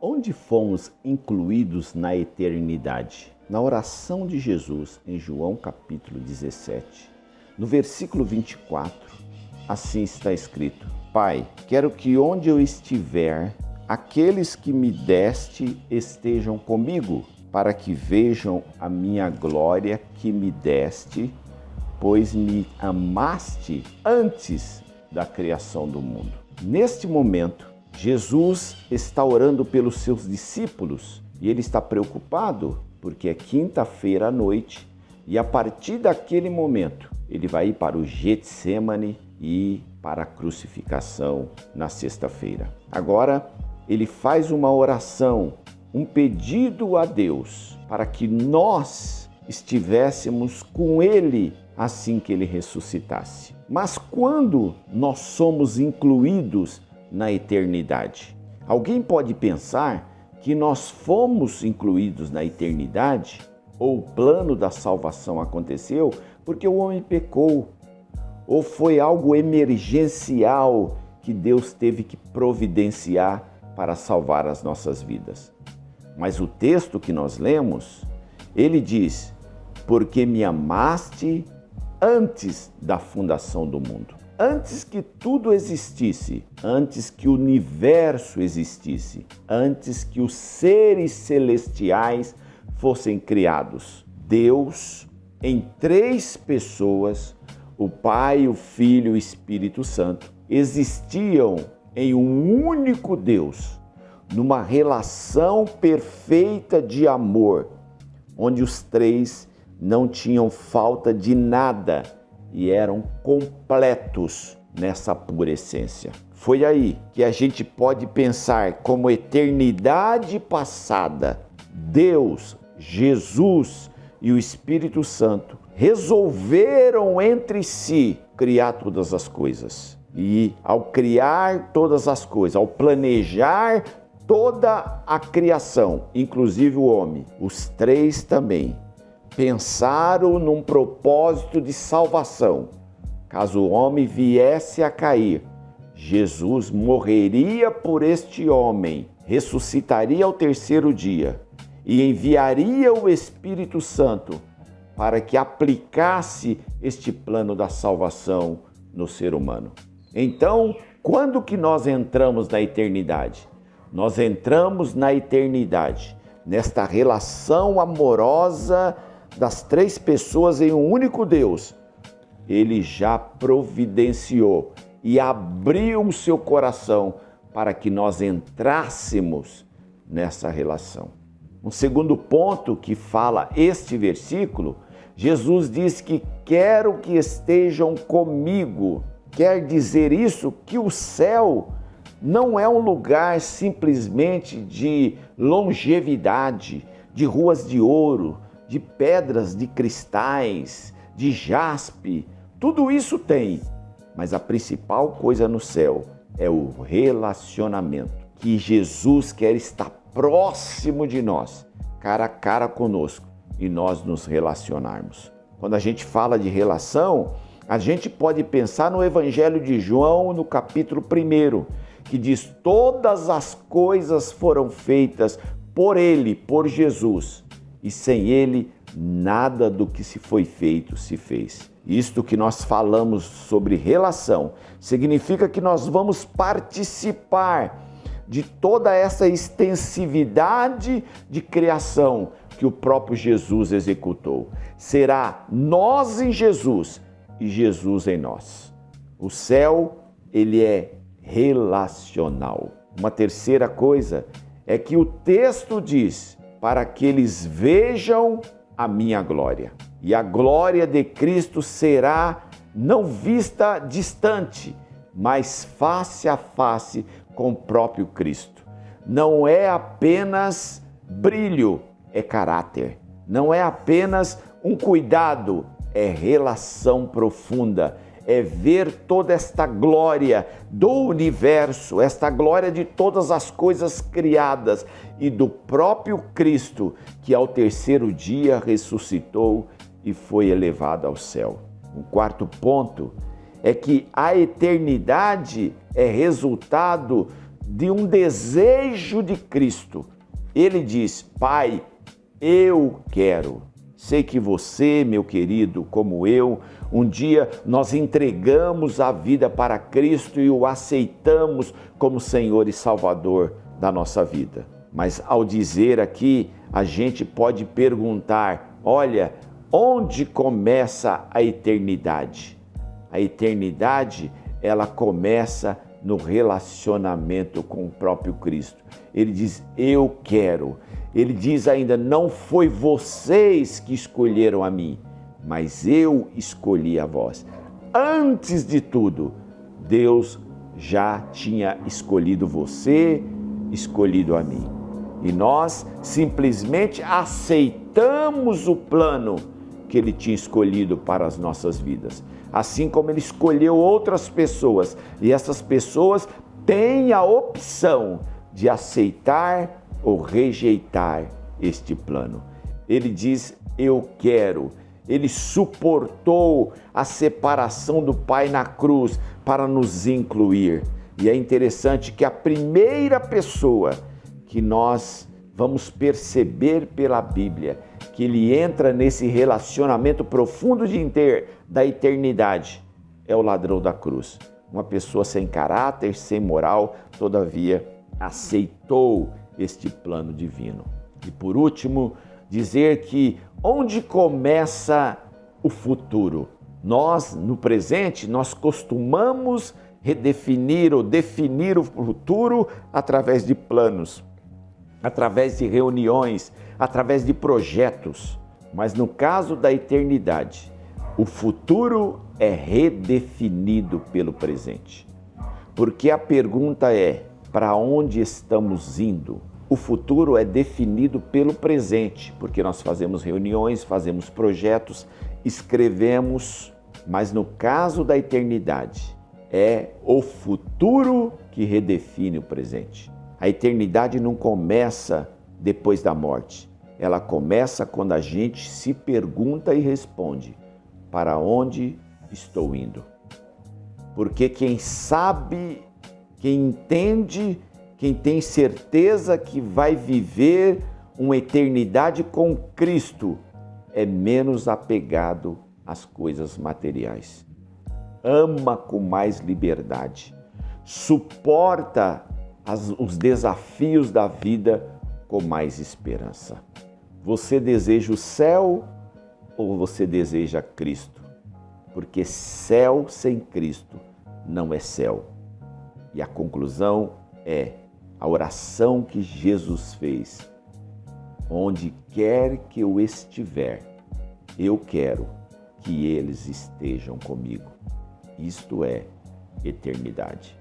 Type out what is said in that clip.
Onde fomos incluídos na eternidade? Na oração de Jesus, em João capítulo 17, no versículo 24, assim está escrito: Pai, quero que onde eu estiver, aqueles que me deste estejam comigo, para que vejam a minha glória que me deste, pois me amaste antes da criação do mundo. Neste momento, Jesus está orando pelos seus discípulos e ele está preocupado porque é quinta-feira à noite e a partir daquele momento ele vai ir para o Getsêmani e para a crucificação na sexta-feira. Agora ele faz uma oração, um pedido a Deus para que nós estivéssemos com ele assim que ele ressuscitasse. Mas quando nós somos incluídos na eternidade? Alguém pode pensar que nós fomos incluídos na eternidade, ou o plano da salvação aconteceu porque o homem pecou, ou foi algo emergencial que Deus teve que providenciar para salvar as nossas vidas. Mas o texto que nós lemos, ele diz: porque me amaste antes da fundação do mundo. Antes que tudo existisse, antes que o universo existisse, antes que os seres celestiais fossem criados, Deus, em três pessoas, o Pai, o Filho e o Espírito Santo, existiam em um único Deus, numa relação perfeita de amor, onde os três não tinham falta de nada e eram completos nessa pura essência. Foi aí que a gente pode pensar como eternidade passada, Deus, Jesus e o Espírito Santo resolveram entre si criar todas as coisas. E ao criar todas as coisas, ao planejar toda a criação, inclusive o homem, os três também pensaram num propósito de salvação. Caso o homem viesse a cair, Jesus morreria por este homem, ressuscitaria ao terceiro dia e enviaria o Espírito Santo para que aplicasse este plano da salvação no ser humano. Então, quando que nós entramos na eternidade? Nós entramos na eternidade, nesta relação amorosa das três pessoas em um único Deus. Ele já providenciou e abriu o seu coração para que nós entrássemos nessa relação. Um segundo ponto que fala este versículo, Jesus diz que quero que estejam comigo. Quer dizer isso que o céu não é um lugar simplesmente de longevidade, de ruas de ouro, de pedras de cristais, de jaspe. Tudo isso tem, mas a principal coisa no céu é o relacionamento, que Jesus quer estar próximo de nós, cara a cara conosco, e nós nos relacionarmos. Quando a gente fala de relação, a gente pode pensar no Evangelho de João, no capítulo 1, que diz: todas as coisas foram feitas por Ele, por Jesus, e sem Ele nada do que se foi feito se fez. Isto que nós falamos sobre relação significa que nós vamos participar de toda essa extensividade de criação que o próprio Jesus executou. Será nós em Jesus e Jesus em nós. O céu, ele é relacional. Uma terceira coisa é que o texto diz: para que eles vejam a minha glória. E a glória de Cristo será não vista distante, mas face a face com o próprio Cristo. Não é apenas brilho, é caráter. Não é apenas um cuidado, é relação profunda. É ver toda esta glória do universo, esta glória de todas as coisas criadas e do próprio Cristo, que ao terceiro dia ressuscitou e foi elevado ao céu. Um quarto ponto é que a eternidade é resultado de um desejo de Cristo. Ele diz: Pai, eu quero. Sei que você, meu querido, como eu, um dia nós entregamos a vida para Cristo e o aceitamos como Senhor e Salvador da nossa vida. Mas ao dizer aqui, a gente pode perguntar: olha, onde começa a eternidade? A eternidade, ela começa no relacionamento com o próprio Cristo. Ele diz: eu quero. Ele diz ainda: não foi vocês que escolheram a mim, mas eu escolhi a vós. Antes de tudo, Deus já tinha escolhido você, escolhido a mim. E nós simplesmente aceitamos o plano que Ele tinha escolhido para as nossas vidas. Assim como Ele escolheu outras pessoas. E essas pessoas têm a opção de aceitar ou rejeitar este plano. Ele diz: eu quero. Ele suportou a separação do Pai na cruz para nos incluir. E é interessante que a primeira pessoa que nós vamos perceber pela Bíblia que ele entra nesse relacionamento profundo da eternidade é o ladrão da cruz. Uma pessoa sem caráter, sem moral, todavia aceitou este plano divino. E por último, dizer que onde começa o futuro? Nós, no presente, nós costumamos redefinir ou definir o futuro através de planos, através de reuniões, através de projetos. Mas no caso da eternidade, o futuro é redefinido pelo presente. Porque a pergunta é: para onde estamos indo? O futuro é definido pelo presente, porque nós fazemos reuniões, fazemos projetos, escrevemos, mas no caso da eternidade, é o futuro que redefine o presente. A eternidade não começa depois da morte. Ela começa quando a gente se pergunta e responde: para onde estou indo? Porque quem sabe, quem entende, quem tem certeza que vai viver uma eternidade com Cristo é menos apegado às coisas materiais. Ama com mais liberdade. Suporta os desafios da vida com mais esperança. Você deseja o céu ou você deseja Cristo? Porque céu sem Cristo não é céu. E a conclusão é a oração que Jesus fez: onde quer que eu estiver, eu quero que eles estejam comigo. Isto é eternidade.